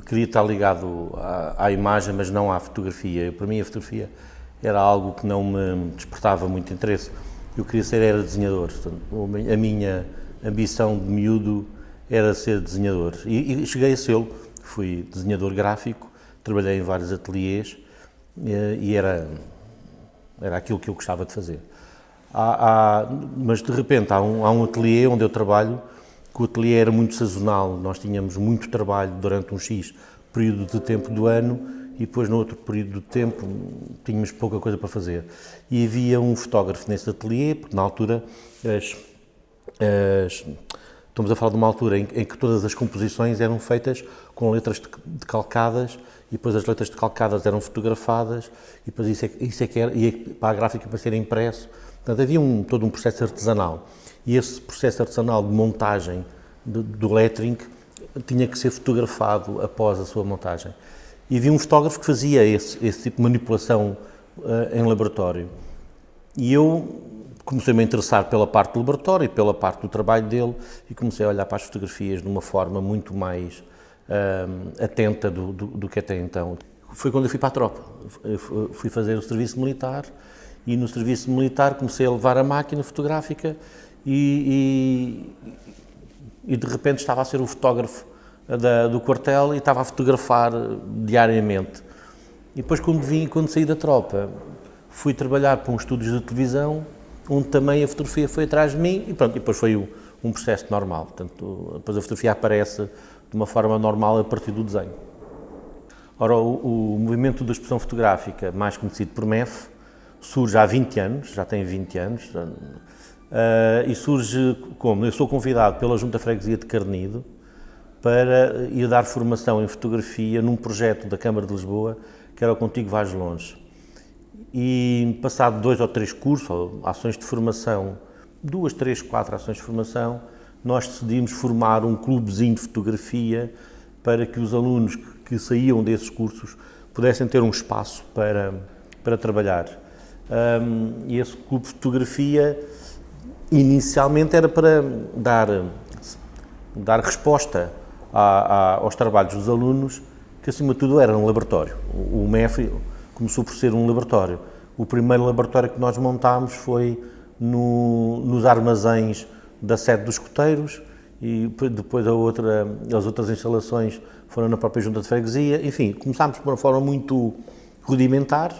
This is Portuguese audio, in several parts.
queria estar ligado à imagem, mas não à fotografia. Para mim a fotografia era algo que não me despertava muito interesse. Eu queria era desenhador. Portanto, a minha ambição de miúdo era ser desenhador. E cheguei a ser. Fui desenhador gráfico, trabalhei em vários ateliês e era aquilo que eu gostava de fazer. Mas de repente há um ateliê onde eu trabalho, que o ateliê era muito sazonal, nós tínhamos muito trabalho durante um X período de tempo do ano e depois no outro período de tempo tínhamos pouca coisa para fazer. E havia um fotógrafo nesse ateliê, porque na altura estamos a falar de uma altura em que todas as composições eram feitas com letras decalcadas e depois as letras decalcadas eram fotografadas e depois isso é que era, e para a gráfica para ser impresso. Portanto, havia todo um processo artesanal e esse processo artesanal de montagem do lettering tinha que ser fotografado após a sua montagem. E havia um fotógrafo que fazia esse tipo de manipulação em laboratório. E eu comecei-me a interessar pela parte do laboratório e pela parte do trabalho dele e comecei a olhar para as fotografias de uma forma muito mais atenta do que até então. Foi quando eu fui para a tropa. Eu fui fazer o serviço militar e no serviço militar comecei a levar a máquina fotográfica e de repente estava a ser o fotógrafo do quartel e estava a fotografar diariamente. E depois quando saí da tropa, fui trabalhar para um estúdio de televisão onde também a fotografia foi atrás de mim e pronto, e depois foi um processo normal. Portanto, depois a fotografia aparece de uma forma normal a partir do desenho. Ora, o movimento da expressão fotográfica, mais conhecido por MEF, surge há 20 anos, já tem 20 anos, e surge como? Eu sou convidado pela Junta de Freguesia de Carnido para ir dar formação em fotografia num projeto da Câmara de Lisboa, que era o Contigo Vais Longe. E passado 2 ou 3 cursos, ou ações de formação, 2, 3, 4 ações de formação, nós decidimos formar um clubezinho de fotografia para que os alunos que saíam desses cursos pudessem ter um espaço para trabalhar. E esse clube de fotografia inicialmente era para dar resposta aos trabalhos dos alunos, que acima de tudo era um laboratório. O MEF começou por ser um laboratório. O primeiro laboratório que nós montámos foi nos armazéns da sede dos escoteiros e depois as outras instalações foram na própria Junta de Freguesia. Enfim, começámos de uma forma muito rudimentar,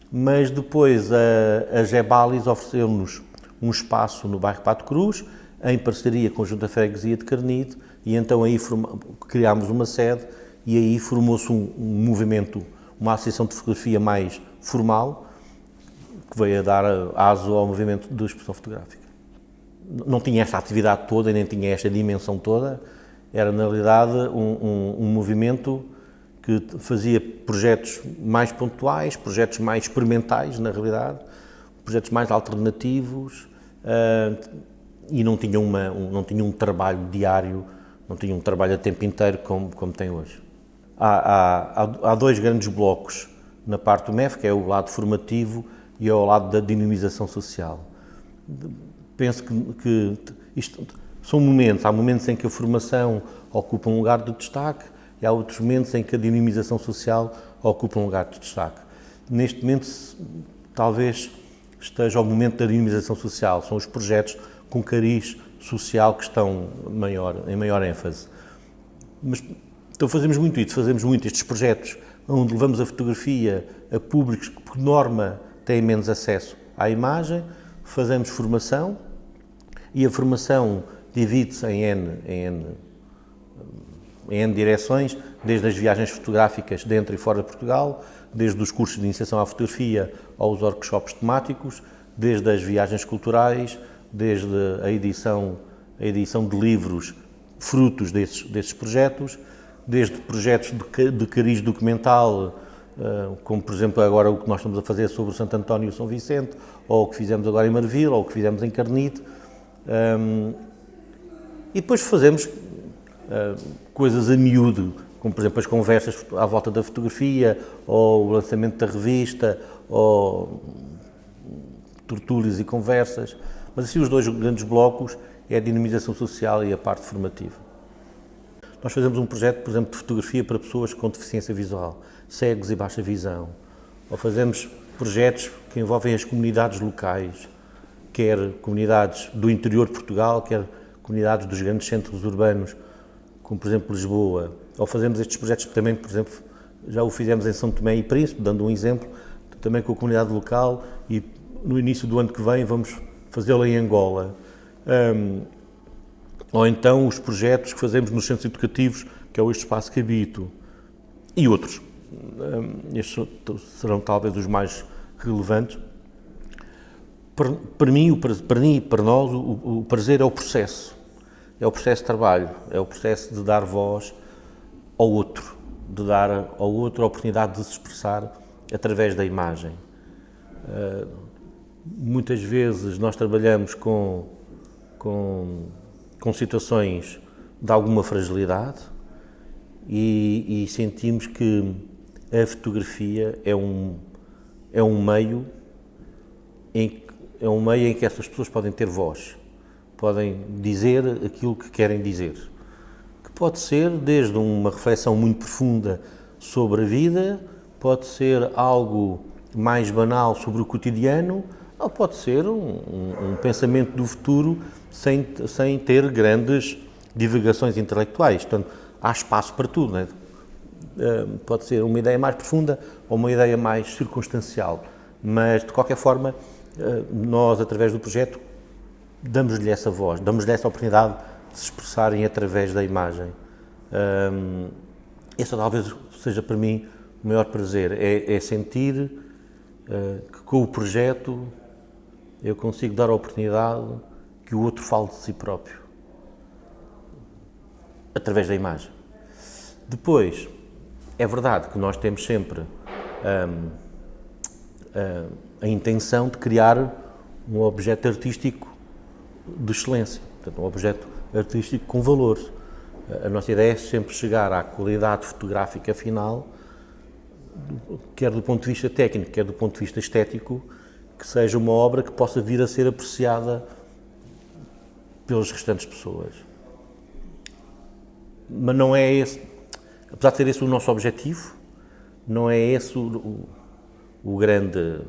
mas depois a Gebalis ofereceu-nos um espaço no bairro Pato Cruz, em parceria com a Junta de Freguesia de Carnido, e então aí criámos uma sede e aí formou-se um movimento, uma associação de fotografia mais formal, que veio a dar aso ao movimento de expressão fotográfica. Não tinha esta atividade toda, nem tinha esta dimensão toda, era na realidade um movimento que fazia projetos mais pontuais, projetos mais experimentais, na realidade, projetos mais alternativos e não tinha um trabalho diário, não tinha um trabalho a tempo inteiro como tem hoje. Há 2 grandes blocos na parte do MEF, que é o lado formativo e o lado da dinamização social. Penso que isto são momentos, há momentos em que a formação ocupa um lugar de destaque e há outros momentos em que a dinamização social ocupa um lugar de destaque. Neste momento, talvez esteja o momento da dinamização social, são os projetos com cariz social que estão em maior ênfase. Mas então fazemos muito estes projetos onde levamos a fotografia a públicos que, por norma, têm menos acesso à imagem, fazemos formação e a formação divide-se em N direções, desde as viagens fotográficas dentro e fora de Portugal, desde os cursos de iniciação à fotografia aos workshops temáticos, desde as viagens culturais, desde a edição de livros frutos desses projetos, desde projetos de cariz documental, como por exemplo agora o que nós estamos a fazer sobre o Santo António e o São Vicente, ou o que fizemos agora em Marvila, ou o que fizemos em Carnide. E depois fazemos coisas a miúdo, como por exemplo as conversas à volta da fotografia, ou o lançamento da revista, ou tertúlias e conversas. Mas assim os 2 grandes blocos é a dinamização social e a parte formativa. Nós fazemos um projeto, por exemplo, de fotografia para pessoas com deficiência visual, cegos e baixa visão. Ou fazemos projetos que envolvem as comunidades locais, quer comunidades do interior de Portugal, quer comunidades dos grandes centros urbanos, como por exemplo Lisboa. Ou fazemos estes projetos também, por exemplo, já o fizemos em São Tomé e Príncipe, dando um exemplo, também com a comunidade local, e no início do ano que vem vamos fazê-lo em Angola. Ou então os projetos que fazemos nos centros educativos, que é o Este Espaço que Habito, e outros. Estes serão talvez os mais relevantes. Para mim e para nós, o prazer é o processo de trabalho, é o processo de dar voz ao outro, de dar ao outro a oportunidade de se expressar através da imagem. Muitas vezes nós trabalhamos com situações de alguma fragilidade e sentimos que a fotografia é um meio em que essas pessoas podem ter voz, podem dizer aquilo que querem dizer, que pode ser desde uma reflexão muito profunda sobre a vida, pode ser algo mais banal sobre o cotidiano, ou pode ser um pensamento do futuro sem ter grandes divagações intelectuais. Portanto, há espaço para tudo, não é? Pode ser uma ideia mais profunda ou uma ideia mais circunstancial, mas de qualquer forma nós, através do projeto, damos-lhe essa voz, damos-lhe essa oportunidade de se expressarem através da imagem. Esse talvez seja para mim o maior prazer, é sentir que com o projeto eu consigo dar a oportunidade que o outro fale de si próprio, através da imagem. Depois, é verdade que nós temos sempre a intenção de criar um objeto artístico de excelência, portanto, um objeto artístico com valor. A nossa ideia é sempre chegar à qualidade fotográfica final, quer do ponto de vista técnico, quer do ponto de vista estético, que seja uma obra que possa vir a ser apreciada pelas restantes pessoas. Mas não é esse, apesar de ser esse o nosso objetivo, não é esse o grande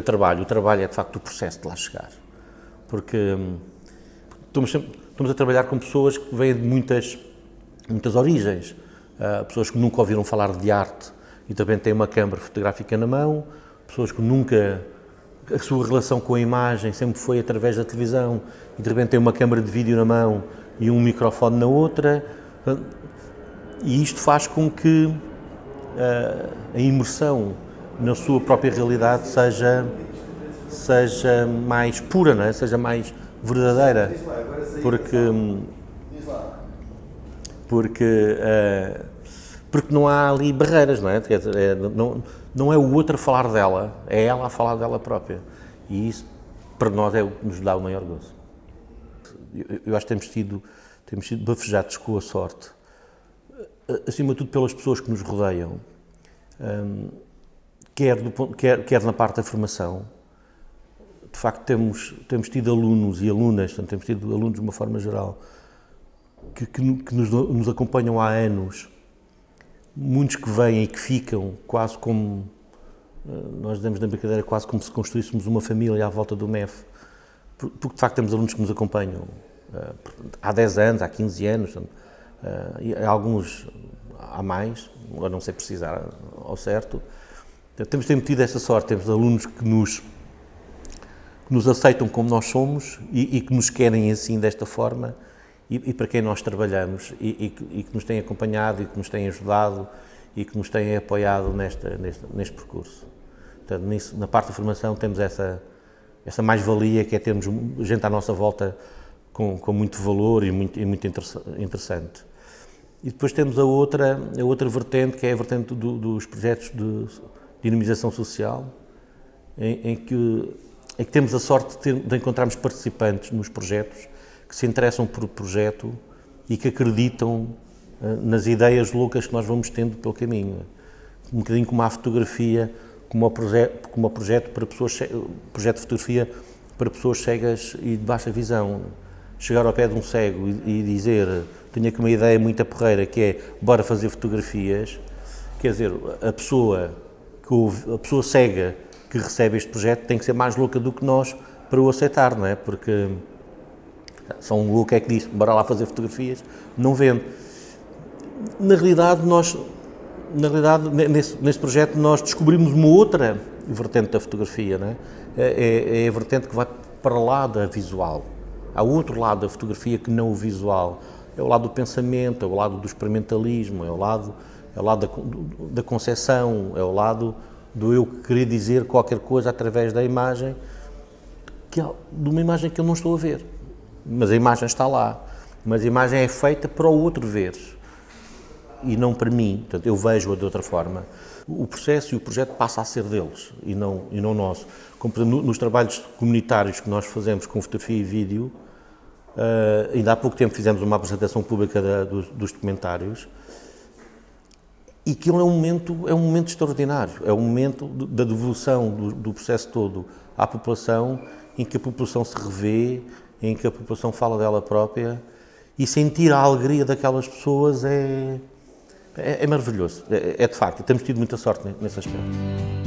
trabalho. O trabalho é, de facto, o processo de lá chegar. Porque estamos a trabalhar com pessoas que vêm de muitas origens. Pessoas que nunca ouviram falar de arte e também têm uma câmara fotográfica na mão, pessoas que nunca... A sua relação com a imagem sempre foi através da televisão e de repente têm uma câmara de vídeo na mão e um microfone na outra. E isto faz com que a imersão na sua própria realidade seja mais pura, não é? Seja mais verdadeira, porque não há ali barreiras, não é? Quer dizer, não é o outro a falar dela, é ela a falar dela própria. E isso, para nós, é o que nos dá o maior gozo. Eu acho que temos sido bafejados com a sorte, acima de tudo pelas pessoas que nos rodeiam, quer na parte da formação. De facto, temos tido alunos e alunas, portanto, temos tido alunos de uma forma geral, que nos acompanham há anos, muitos que vêm e que ficam quase como, nós dizemos na brincadeira, quase como se construíssemos uma família à volta do MEF, porque de facto temos alunos que nos acompanham há 10 anos, há 15 anos, e alguns há mais, agora não sei precisar ao certo. Temos sempre tido essa sorte, temos alunos que nos aceitam como nós somos e que nos querem assim, desta forma, e para quem nós trabalhamos, e que nos têm acompanhado, e que nos têm ajudado, e que nos têm apoiado neste percurso. Portanto, na parte da formação temos essa mais-valia, que é termos gente à nossa volta com muito valor e muito interessante. E depois temos a outra vertente, que é a vertente dos projetos de dinamização social, em que temos a sorte de encontrarmos participantes nos projetos que se interessam por projeto e que acreditam nas ideias loucas que nós vamos tendo pelo caminho. Um bocadinho como a fotografia, como o projeto para pessoas, projeto de fotografia para pessoas cegas e de baixa visão. chegar ao pé de um cego e dizer, tenho aqui uma ideia muito porreira, que é, bora fazer fotografias, quer dizer, a pessoa cega que recebe este projeto tem que ser mais louca do que nós para o aceitar, não é? Porque só um louco é que diz, bora lá fazer fotografias, não vende. Na realidade, nesse projeto, nós descobrimos uma outra vertente da fotografia, não é? É a vertente que vai para lá da visual. Há outro lado da fotografia que não o visual. É o lado do pensamento, é o lado do experimentalismo, é o lado da concepção, é o lado do eu querer dizer qualquer coisa através da imagem, de uma imagem que eu não estou a ver. Mas a imagem está lá. Mas a imagem é feita para o outro ver. E não para mim. Portanto, eu vejo-a de outra forma. O processo e o projeto passa a ser deles e não nosso. Como, por exemplo, nos trabalhos comunitários que nós fazemos com fotografia e vídeo, ainda há pouco tempo fizemos uma apresentação pública dos documentários, e aquilo é um momento extraordinário. É um momento da devolução do processo todo à população, em que a população se revê, em que a população fala dela própria, e sentir a alegria daquelas pessoas é maravilhoso. É de facto, temos tido muita sorte nesse aspecto.